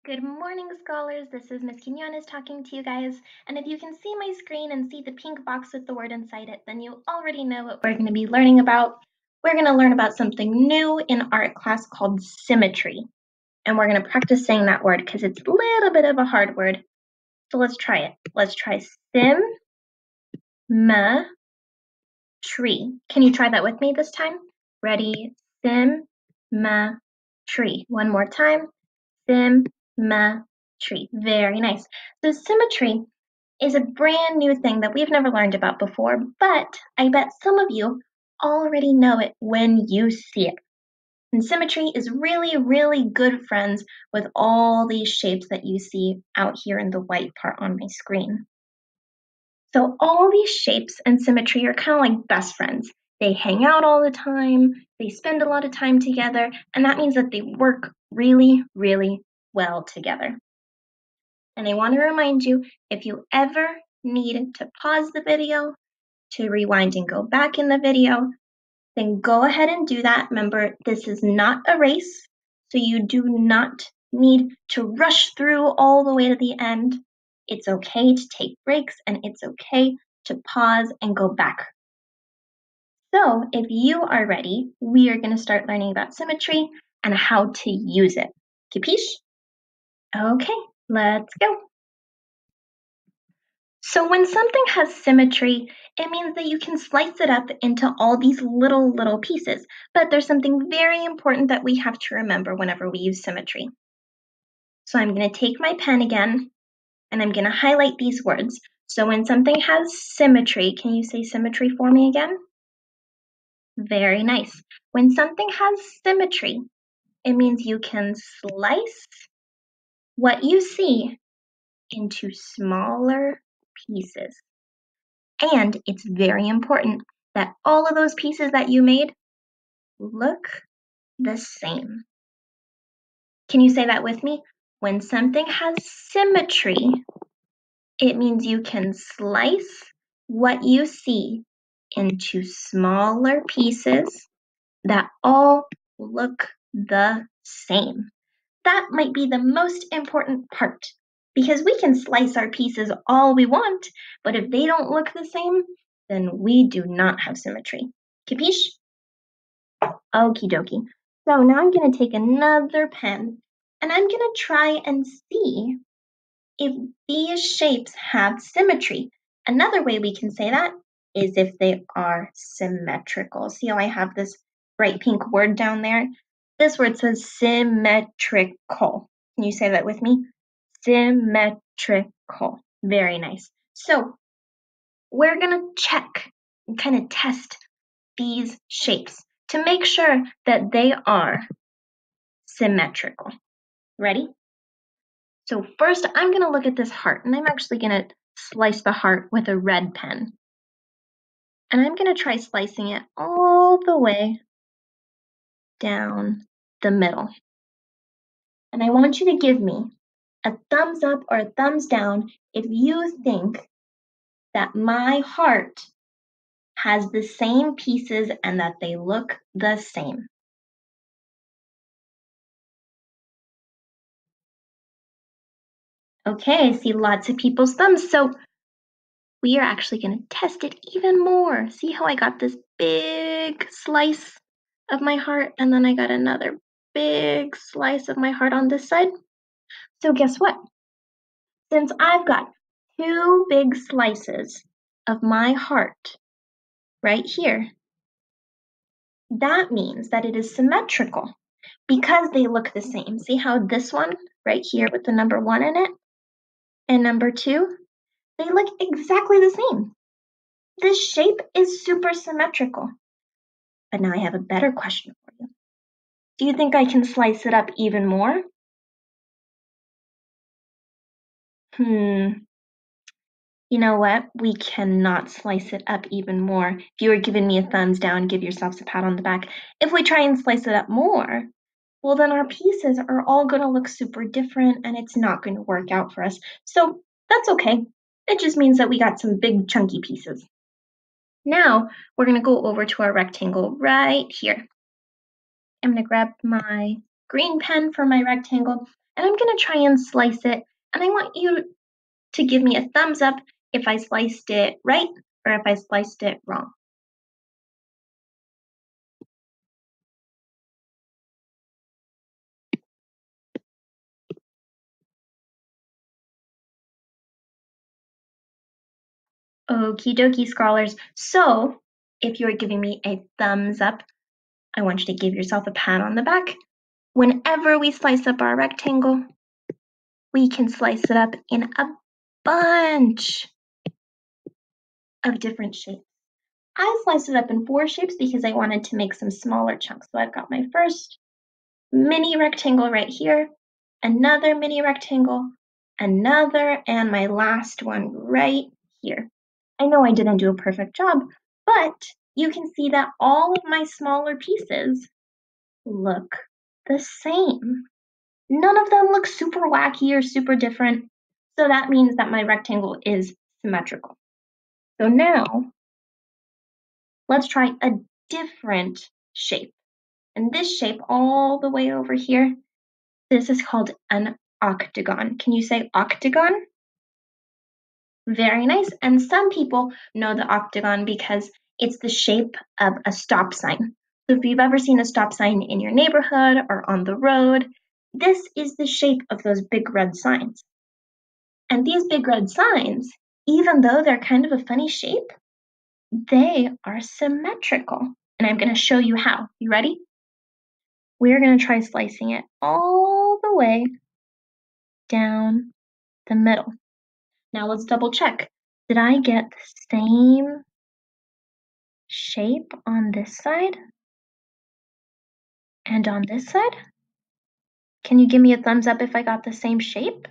Good morning, scholars. This is Miss Quinones talking to you guys. And if you can see my screen and see the pink box with the word inside it, then you already know what we're going to be learning about. We're going to learn about something new in art class called symmetry. And we're going to practice saying that word because it's a little bit of a hard word. So let's try it. Let's try SYMMETRY. Can you try that with me this time? Ready? SYMMETRY. One more time. Symmetry. Very nice. So symmetry is a brand new thing that we've never learned about before, but I bet some of you already know it when you see it. And symmetry is really, really good friends with all these shapes that you see out here in the white part on my screen. So all these shapes and symmetry are kind of like best friends. They hang out all the time, they spend a lot of time together, and that means that they work really, really well together. And I want to remind you, if you ever need to pause the video, to rewind and go back in the video, then go ahead and do that. Remember, this is not a race, so you do not need to rush through all the way to the end. It's okay to take breaks and it's okay to pause and go back. So if you are ready, we are going to start learning about symmetry and how to use it. Capiche? Okay, let's go. So when something has symmetry, it means that you can slice it up into all these little pieces. But there's something very important that we have to remember whenever we use symmetry. So I'm going to take my pen again, and I'm going to highlight these words. So when something has symmetry, can you say symmetry for me again? Very nice. When something has symmetry, it means you can slice what you see into smaller pieces. And it's very important that all of those pieces that you made look the same. Can you say that with me? When something has symmetry, it means you can slice what you see into smaller pieces that all look the same. That might be the most important part because we can slice our pieces all we want, but if they don't look the same, then we do not have symmetry. Capiche? Okie dokie. So now I'm going to take another pen and I'm going to try and see if these shapes have symmetry. Another way we can say that is if they are symmetrical. See how I have this bright pink word down there? This word says symmetrical. Can you say that with me? Symmetrical. Very nice. So we're going to check and kind of test these shapes to make sure that they are symmetrical. Ready? So first I'm going to look at this heart, and I'm actually going to slice the heart with a red pen. And I'm going to try slicing it all the way down the middle. And I want you to give me a thumbs up or a thumbs down if you think that my heart has the same pieces and that they look the same. Okay, I see lots of people's thumbs. So we are actually going to test it even more. See how I got this big slice of my heart and then I got another big slice of my heart on this side? So guess what? Since I've got two big slices of my heart right here, that means that it is symmetrical because they look the same. See how this one right here with the number 1 in it and number 2, they look exactly the same. This shape is super symmetrical. But now I have a better question for you. Do you think I can slice it up even more? You know what? We cannot slice it up even more. If you were giving me a thumbs down, give yourselves a pat on the back. If we try and slice it up more, well, then our pieces are all going to look super different and it's not going to work out for us. So that's okay. It just means that we got some big chunky pieces. Now we're going to go over to our rectangle right here. I'm going to grab my green pen for my rectangle and I'm going to try and slice it, and I want you to give me a thumbs up if I sliced it right or if I sliced it wrong. Okie dokie, scholars. So, if you're giving me a thumbs up, I want you to give yourself a pat on the back. Whenever we slice up our rectangle, we can slice it up in a bunch of different shapes. I sliced it up in 4 shapes because I wanted to make some smaller chunks. So I've got my first mini rectangle right here, another mini rectangle, another, and my last one right here. I know I didn't do a perfect job, but you can see that all of my smaller pieces look the same. None of them look super wacky or super different, so that means that my rectangle is symmetrical. So now, let's try a different shape. And this shape all the way over here, this is called an octagon. Can you say octagon? Very nice. And some people know the octagon because it's the shape of a stop sign. So if you've ever seen a stop sign in your neighborhood or on the road, this is the shape of those big red signs. And these big red signs, even though they're kind of a funny shape, they are symmetrical. And I'm going to show you how. You ready? We're going to try slicing it all the way down the middle. Now let's double check. Did I get the same shape on this side and on this side? Can you give me a thumbs up if I got the same shape?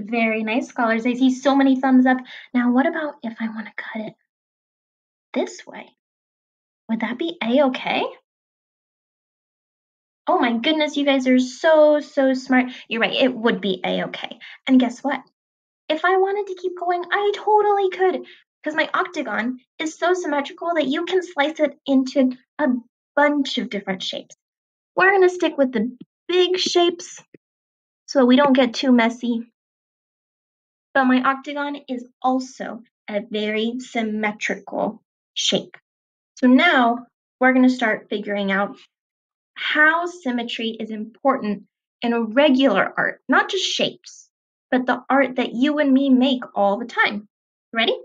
Very nice, scholars. I see so many thumbs up. Now what about if I want to cut it this way? Would that be a-okay? Oh my goodness, you guys are so smart. You're right, it would be a-okay. And guess what? If I wanted to keep going, I totally could, because my octagon is so symmetrical that you can slice it into a bunch of different shapes. We're going to stick with the big shapes so we don't get too messy. But my octagon is also a very symmetrical shape. So now we're going to start figuring out how symmetry is important in regular art, not just shapes, but the art that you and me make all the time. Ready?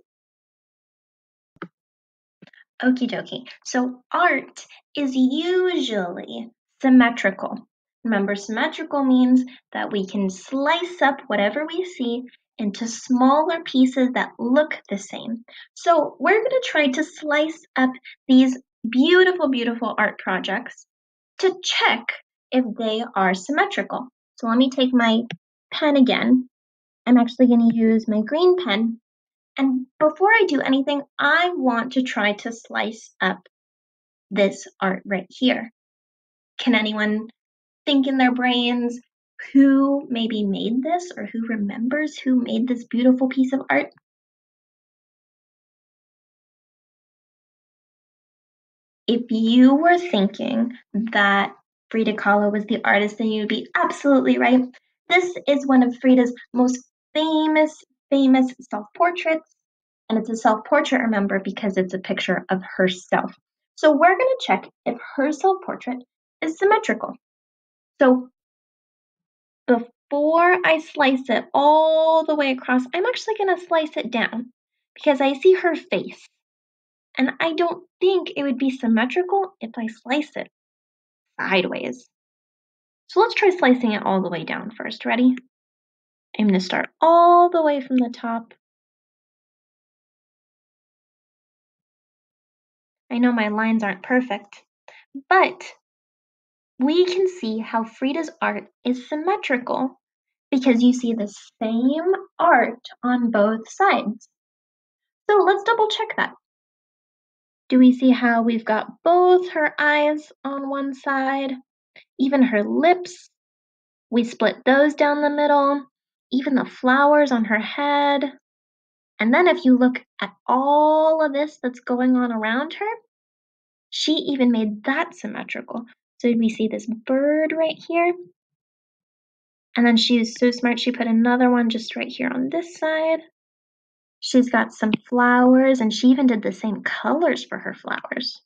Okie dokie. So art is usually symmetrical. Remember, symmetrical means that we can slice up whatever we see into smaller pieces that look the same. So we're going to try to slice up these beautiful art projects to check if they are symmetrical. So let me take my pen again. I'm actually going to use my green pen. And before I do anything, I want to try to slice up this art right here. Can anyone think in their brains who maybe made this or who remembers who made this beautiful piece of art? If you were thinking that Frida Kahlo was the artist, then you'd be absolutely right. This is one of Frida's most famous self-portraits, and it's a self-portrait, remember, because it's a picture of herself. So we're going to check if her self-portrait is symmetrical. So before I slice it all the way across, I'm actually going to slice it down because I see her face. And I don't think it would be symmetrical if I slice it sideways. So let's try slicing it all the way down first. Ready? I'm going to start all the way from the top. I know my lines aren't perfect, but we can see how Frida's art is symmetrical because you see the same art on both sides. So let's double check that. Do we see how we've got both her eyes on one side, even her lips? We split those down the middle, even the flowers on her head. And then if you look at all of this that's going on around her, she even made that symmetrical. So we see this bird right here. And then she's so smart, she put another one just right here on this side. She's got some flowers, and she even did the same colors for her flowers.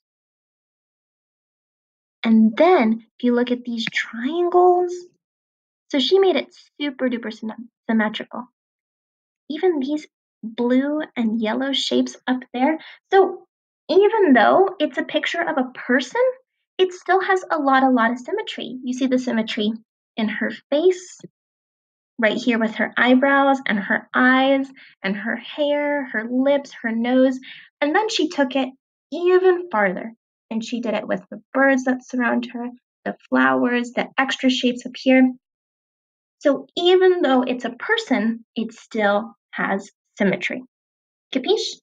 And then if you look at these triangles, so she made it super duper symmetrical. Even these blue and yellow shapes up there. So even though it's a picture of a person, it still has a lot of symmetry. You see the symmetry in her face, right here with her eyebrows and her eyes and her hair, her lips, her nose. And then she took it even farther and she did it with the birds that surround her, the flowers, the extra shapes up here. So even though it's a person, it still has symmetry. Capiche?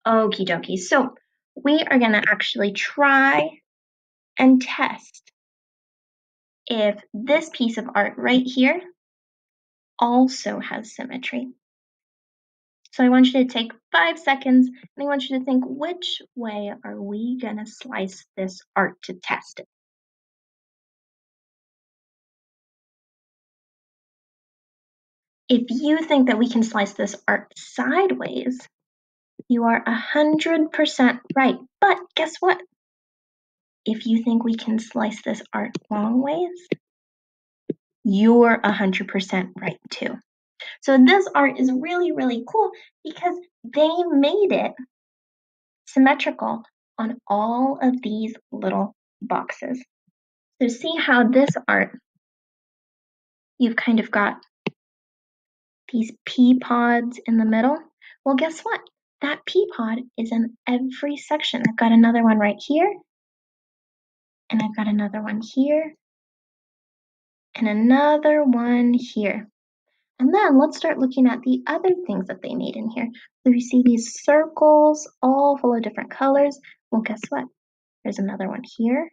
Okie dokie. So we are going to actually try and test if this piece of art right here also has symmetry. So I want you to take 5 seconds and I want you to think, which way are we going to slice this art to test it? If you think that we can slice this art sideways, you are 100% right. But guess what? If you think we can slice this art long ways, you're 100% right too. So this art is really cool because they made it symmetrical on all of these little boxes. So see how this art, you've kind of got these pea pods in the middle? Well, guess what? That pea pod is in every section. I've got another one right here, and I've got another one here, and another one here. And then let's start looking at the other things that they made in here. So you see these circles all full of different colors. Well, guess what? There's another one here,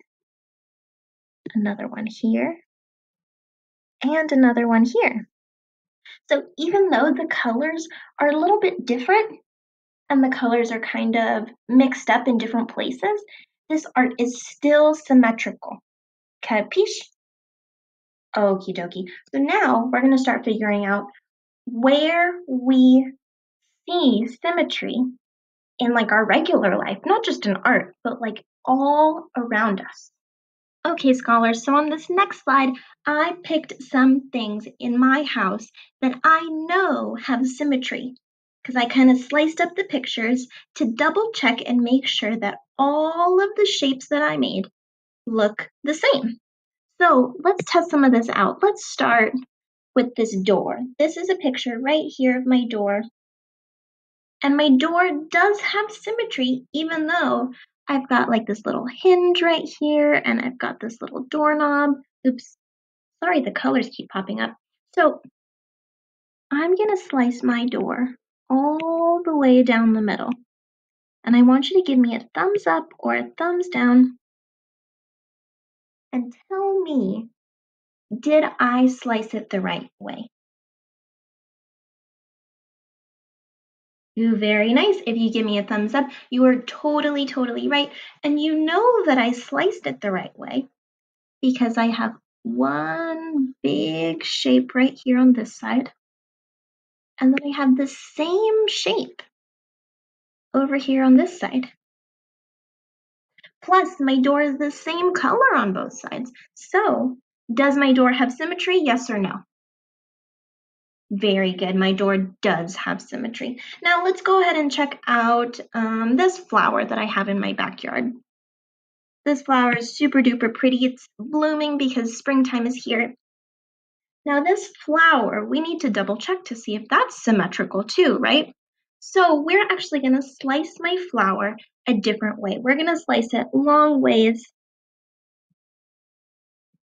another one here, and another one here. So even though the colors are a little bit different and the colors are kind of mixed up in different places, this art is still symmetrical. Capiche? Okie dokie. So now we're going to start figuring out where we see symmetry in like our regular life, not just in art, but like all around us. Okay, scholars, so on this next slide, I picked some things in my house that I know have symmetry because I kind of sliced up the pictures to double check and make sure that all of the shapes that I made look the same. So let's test some of this out. Let's start with this door. This is a picture right here of my door. And my door does have symmetry, even though I've got like this little hinge right here and I've got this little doorknob. Oops, sorry, the colors keep popping up. So I'm gonna slice my door all the way down the middle. And I want you to give me a thumbs up or a thumbs down and tell me, did I slice it the right way? Ooh, very nice. If you give me a thumbs up, you are totally right. And you know that I sliced it the right way because I have one big shape right here on this side. And then I have the same shape over here on this side. Plus, my door is the same color on both sides. So, does my door have symmetry? Yes or no? Very good. My door does have symmetry. Now, let's go ahead and check out this flower that I have in my backyard. This flower is super duper pretty. It's blooming because springtime is here. Now this flower, we need to double check to see if that's symmetrical too, right? So we're actually going to slice my flower a different way. We're going to slice it long ways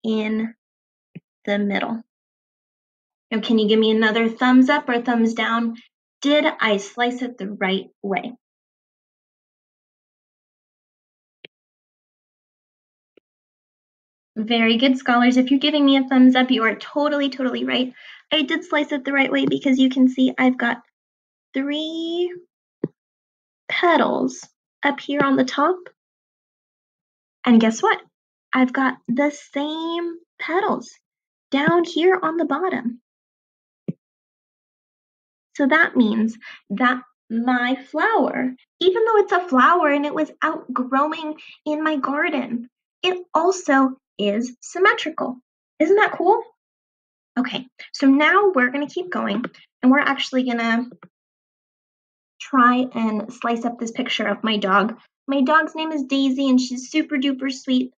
in the middle. Now can you give me another thumbs up or thumbs down? Did I slice it the right way? Very good, scholars. If you're giving me a thumbs up, you are totally right. I did slice it the right way because you can see I've got 3 petals up here on the top. And guess what? I've got the same petals down here on the bottom. So that means that my flower, even though it's a flower and it was outgrowing in my garden, it also is symmetrical. Isn't that cool? Okay, so now we're gonna keep going and we're actually gonna try and slice up this picture of my dog. My dog's name is Daisy and she's super duper sweet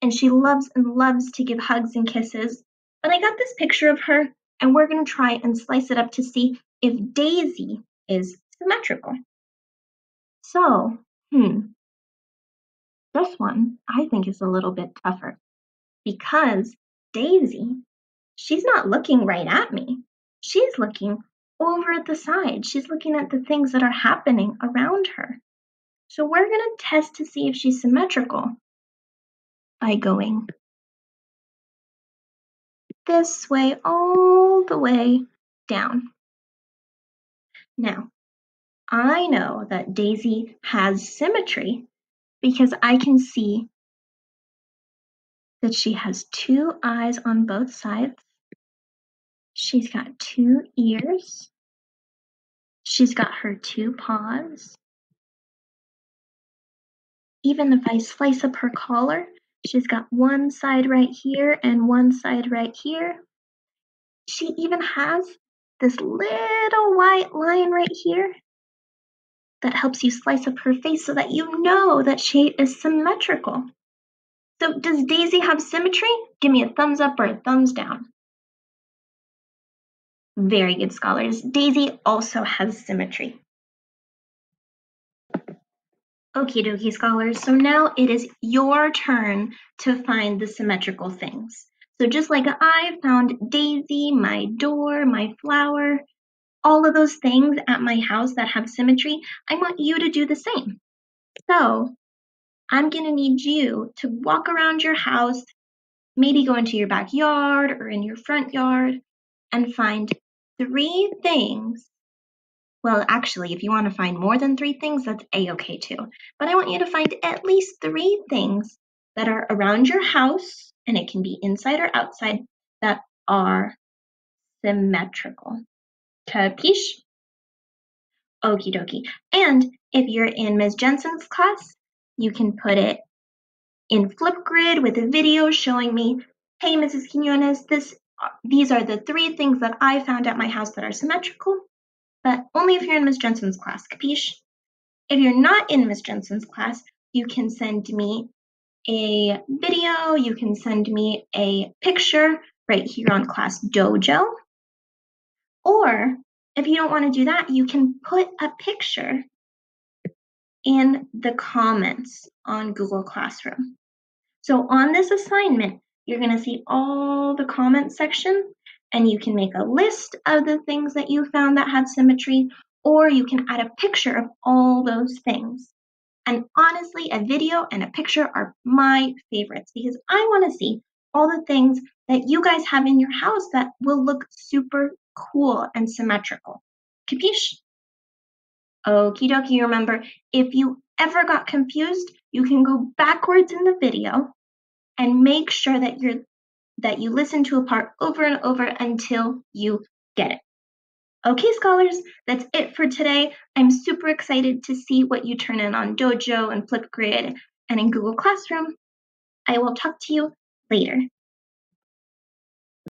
and she loves and loves to give hugs and kisses. But I got this picture of her and we're gonna try and slice it up to see if Daisy is symmetrical. So, this one I think is a little bit tougher because Daisy, she's not looking right at me. She's looking over at the side. She's looking at the things that are happening around her. So we're going to test to see if she's symmetrical by going this way all the way down. Now, I know that Daisy has symmetry because I can see that she has two eyes on both sides. She's got two ears. She's got her two paws. Even if I slice up her collar, she's got one side right here and one side right here. She even has this little white line right here that helps you slice up her face so that you know that she is symmetrical. So does Daisy have symmetry? Give me a thumbs up or a thumbs down. Very good, scholars. Daisy also has symmetry. Okie dokie, scholars. So now it is your turn to find the symmetrical things. So just like I found Daisy, my door, my flower, all of those things at my house that have symmetry, I want you to do the same. So I'm going to need you to walk around your house, maybe go into your backyard or in your front yard and find 3 things. Well, actually, if you want to find more than 3 things, that's a-okay too. But I want you to find at least 3 things that are around your house, and it can be inside or outside, that are symmetrical. Capiche? Okie dokie. And if you're in Ms. Jensen's class, you can put it in Flipgrid with a video showing me, hey, Mrs. Quinones, these are the 3 things that I found at my house that are symmetrical, but only if you're in Ms. Jensen's class, capiche? If you're not in Ms. Jensen's class, you can send me a video, you can send me a picture right here on Class Dojo, or if you don't want to do that, you can put a picture in the comments on Google Classroom. So on this assignment, you're going to see all the comments section, and you can make a list of the things that you found that had symmetry, or you can add a picture of all those things. And honestly, a video and a picture are my favorites because I want to see all the things that you guys have in your house that will look super cool and symmetrical. Capiche? Okie dokie, remember, if you ever got confused, you can go backwards in the video and make sure that you listen to a part over and over until you get it. Okay, scholars, that's it for today. I'm super excited to see what you turn in on Dojo and Flipgrid and in Google Classroom. I will talk to you later.